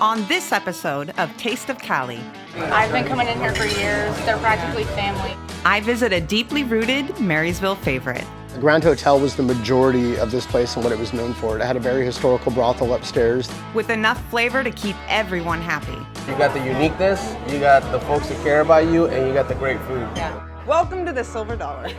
On this episode of Taste of Cali, I've been coming in here for years. They're practically family. I visit a deeply rooted Marysville favorite. The Grand Hotel was the majority of this place and what it was known for. It had a very historical brothel upstairs. With enough flavor to keep everyone happy. You got the uniqueness, you got the folks that care about you, and you got the great food. Yeah. Welcome to the Silver Dollar.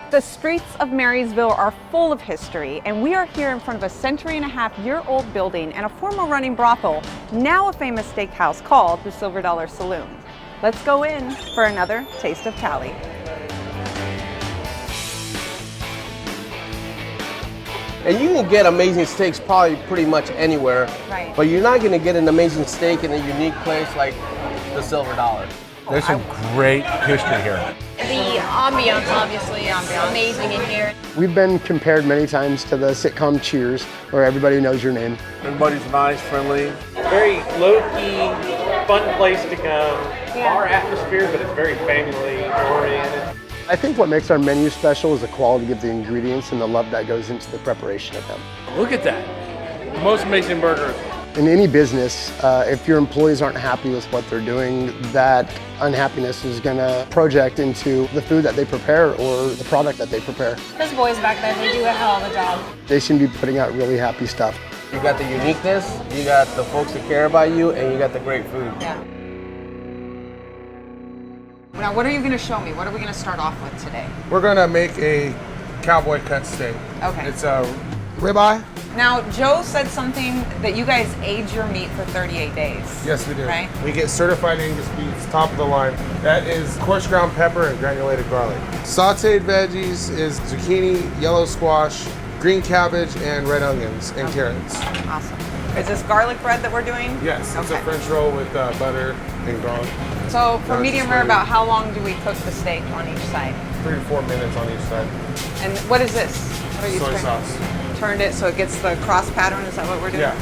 The streets of Marysville are full of history, and we are here in front of a century-and-a-half-year-old building and a former running brothel, now a famous steakhouse called the Silver Dollar Saloon. Let's go in for another Taste of Cali. And you can get amazing steaks probably pretty much anywhere, Right. but you're not going to get an amazing steak in a unique place like the Silver Dollar. There's some great history here. The ambiance, obviously, is amazing in here. We've been compared many times to the sitcom Cheers, where everybody knows your name. Everybody's nice, friendly. Very low-key, fun place to come. Bar atmosphere, but it's very family-oriented. I think what makes our menu special is the quality of the ingredients and the love that goes into the preparation of them. Look at that. The most amazing burgers. In any business, if your employees aren't happy with what they're doing, that unhappiness is going to project into the food that they prepare or the product that they prepare. Those boys back there, they do a hell of a job. They seem to be putting out really happy stuff. You got the uniqueness, you got the folks that care about you, and you got the great food. Yeah. Now, what are you going to show me? What are we going to start off with today? We're gonna make a cowboy cut steak. Okay. It's a ribeye. Now, Joe said something that you guys age your meat for 38 days. Yes, we do. Right? We get certified Angus beef, top of the line. That is coarse ground pepper and granulated garlic. Sauteed veggies is zucchini, yellow squash, green cabbage, and red onions and carrots. Awesome. Is this garlic bread that we're doing? Yes, it's a Okay. French roll with butter and garlic. So for That's medium just rare, what about how long do we cook the steak on each side? 3 to 4 minutes on each side. And what is this? What are you Soy turning- sauce. Turned it so it gets the cross pattern. Is that what we're doing? Yeah.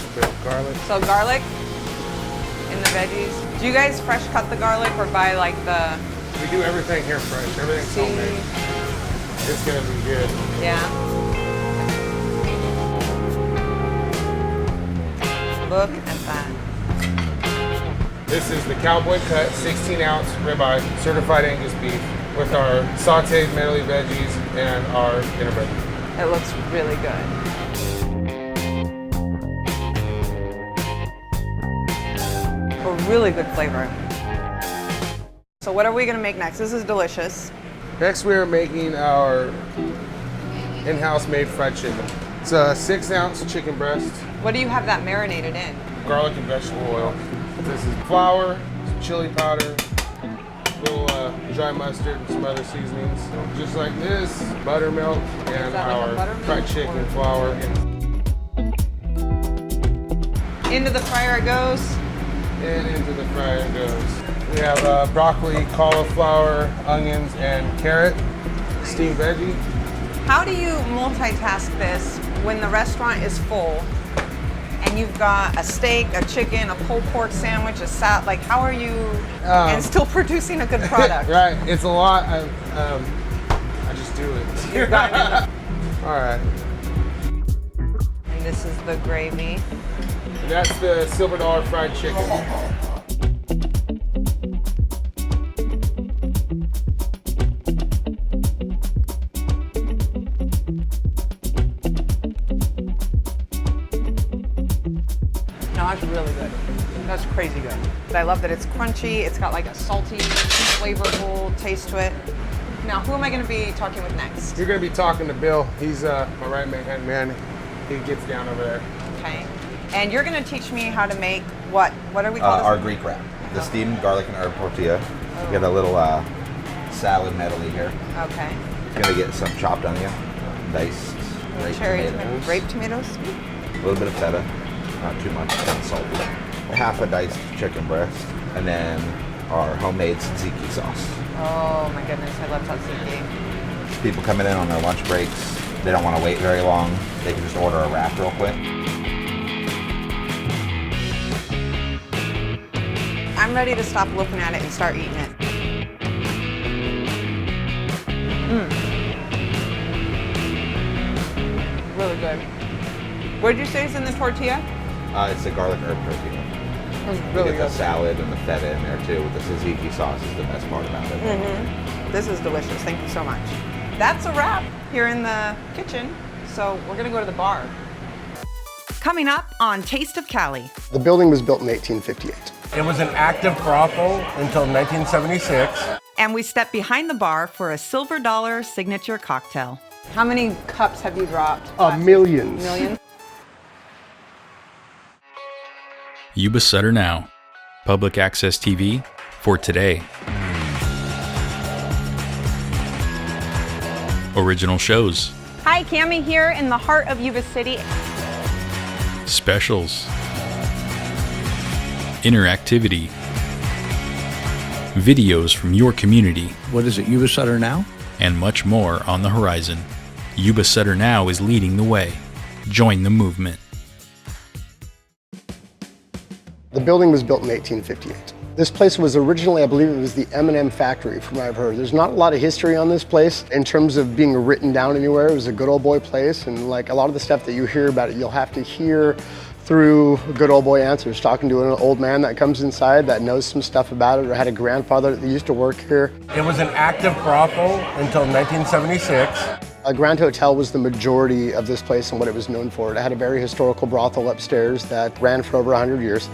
A bit of garlic. So garlic in the veggies. Do you guys fresh cut the garlic or buy like the? We do everything here fresh. Everything's homemade. It's gonna be good. Yeah. Look at that. This is the cowboy cut 16-ounce ribeye, certified Angus beef, with our sauteed medley veggies and our dinner bread. It looks really good. A really good flavor. So what are we gonna make next? This is delicious. Next, we are making our in-house made fried chicken. It's a 6-ounce chicken breast, What do you have that marinated in? garlic and vegetable oil. This is flour, some chili powder, little dry mustard, and some other seasonings. Just like this, buttermilk, and that like a our buttermilk fried chicken or- flour. Into the fryer it goes. And into the fryer it goes. We have broccoli, cauliflower, onions, and carrot, steamed veggie. How do you multitask this when the restaurant is full and you've got a steak, a chicken, a pulled pork sandwich, a salad? Like, how are you and still producing a good product? Right, it's a lot. I just do it. You got it. All right. And this is the gravy. And that's the Silver Dollar fried chicken. No, that's really good. That's crazy good. But I love that it's crunchy. It's got like a salty, flavorful taste to it. Now, who am I going to be talking with next? You're gonna be talking to Bill. He's my right-hand man. He gets down over there. Okay. And you're going to teach me how to make what? What are we calling Our Greek wrap. The steamed garlic and herb tortilla. We got a little salad medley here. Okay. You're gonna get some chopped onion, diced Cherry tomatoes, grape tomatoes. a little bit of feta, not too much, and salt. Half a diced chicken breast, and then our homemade tzatziki sauce. Oh my goodness, I love tzatziki. People coming in on their lunch breaks, they don't want to wait very long. They can just order a wrap real quick. I'm ready to stop looking at it and start eating it. Really good. What did you say is in the tortilla? It's a garlic herb tortilla. It's You really get good. the salad and the feta in there too. With the tzatziki sauce is the best part about it. This is delicious. Thank you so much. That's a wrap here in the kitchen. So we're gonna go to the bar. Coming up on Taste of Cali. The building was built in 1858. It was an active brothel until 1976. And we step behind the bar for a silver dollar signature cocktail. How many cups have you dropped? Millions. Millions? Yuba Sutter Now. Public access TV for today. Original shows. Hi, Cami here in the heart of Yuba City. Specials. Interactivity. Videos from your community. What is it, Yuba Sutter Now? And much more on the horizon. Yuba Sutter Now is leading the way. Join the movement. The building was built in 1858. This place was originally, I believe it was the M&M factory from what I've heard. There's not a lot of history on this place in terms of being written down anywhere. It was a good old boy place, and like a lot of the stuff that you hear about it, you'll have to hear through good old boy answers, talking to an old man that comes inside that knows some stuff about it or had a grandfather that used to work here. It was an active brothel until 1976. A Grand Hotel was the majority of this place and what it was known for. It had a very historical brothel upstairs that ran for over 100 years.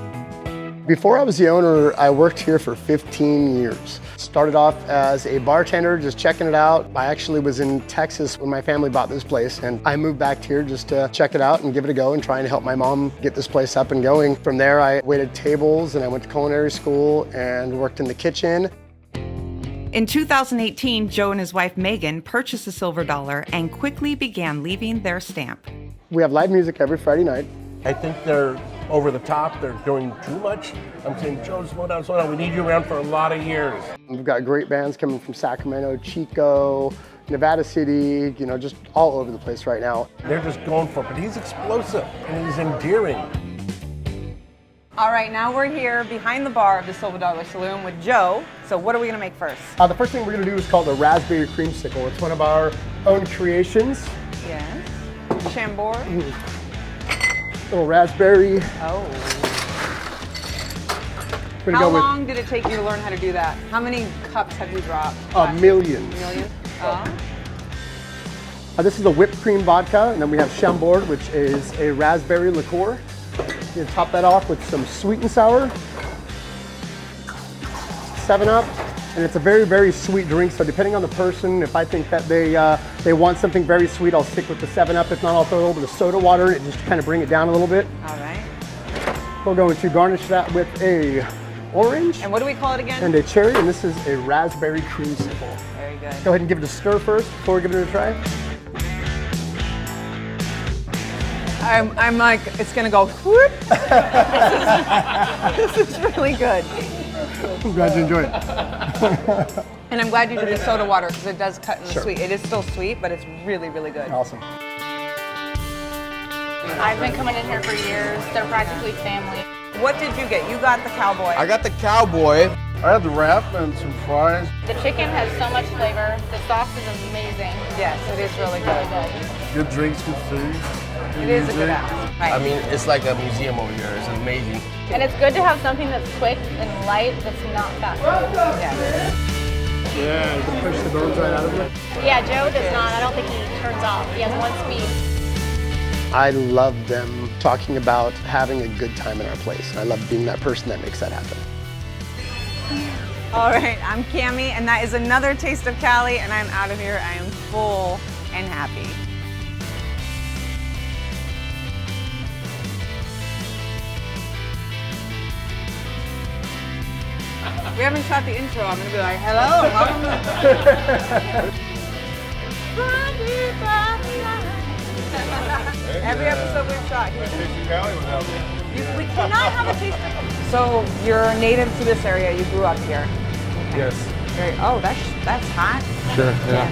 Before I was the owner, I worked here for 15 years. Started off as a bartender, just checking it out. I actually was in Texas when my family bought this place, and I moved back here just to check it out and give it a go and try and help my mom get this place up and going. From there, I waited tables and I went to culinary school and worked in the kitchen. In 2018, Joe and his wife Megan purchased a silver dollar and quickly began leaving their stamp. We have live music every Friday night. I think they're over the top. They're doing too much. I'm saying, Joe, slow down, slow down. We need you around for a lot of years. We've got great bands coming from Sacramento, Chico, Nevada City, you know, just all over the place right now. They're just going for it, but he's explosive and he's endearing. All right, now we're here behind the bar of the Silver Dollar Saloon with Joe. So what are we gonna make first? The first thing we're gonna do is called the Raspberry Creamsicle. It's one of our own creations. Yes. Chambord. Little raspberry. Oh. How long did it take you to learn how to do that? How many cups have you dropped? Millions. Millions? This is a whipped cream vodka, and then we have Chambord, which is a raspberry liqueur. You top that off with some sweet and sour, 7-Up, and it's a very, very sweet drink. So depending on the person, if I think that they want something very sweet, I'll stick with the 7-Up. If not, I'll throw a little bit of soda water in it just to kind of bring it down a little bit. All right. We're going to garnish that with a orange. And what do we call it again? And a cherry, and this is a raspberry creamsicle. Very good. Go ahead and give it a stir first before we give it a try. I'm like, it's gonna go whoop. This is really good. I'm glad you enjoyed it. And I'm glad you did the soda water because it does cut in the sweet. It is still sweet, but it's really, really good. Awesome. I've been coming in here for years. They're practically family. What did you get? You got the cowboy. I got the cowboy. I had the wrap and some fries. The chicken has so much flavor. The sauce is amazing. Yes, it is really Really good. good. Good drinks, good food. It is a good app. Right. I mean, it's like a museum over here. It's amazing. And it's good to have something that's quick and light that's not fast food. Yes. Yeah, you can push the bones right out of it. Yeah, Joe does not. I don't think he turns off. He has one speed. I love them talking about having a good time in our place. And I love being that person that makes that happen. All right, I'm Cami, and that is another Taste of Cali, and I'm out of here. I am full and happy. We haven't shot the intro. I'm gonna be like, hello. Every episode we've shot. Cali would help you. We cannot have a taste of. So you're native to this area. You grew up here. Yes. Very, oh, that's hot. Sure. Yeah.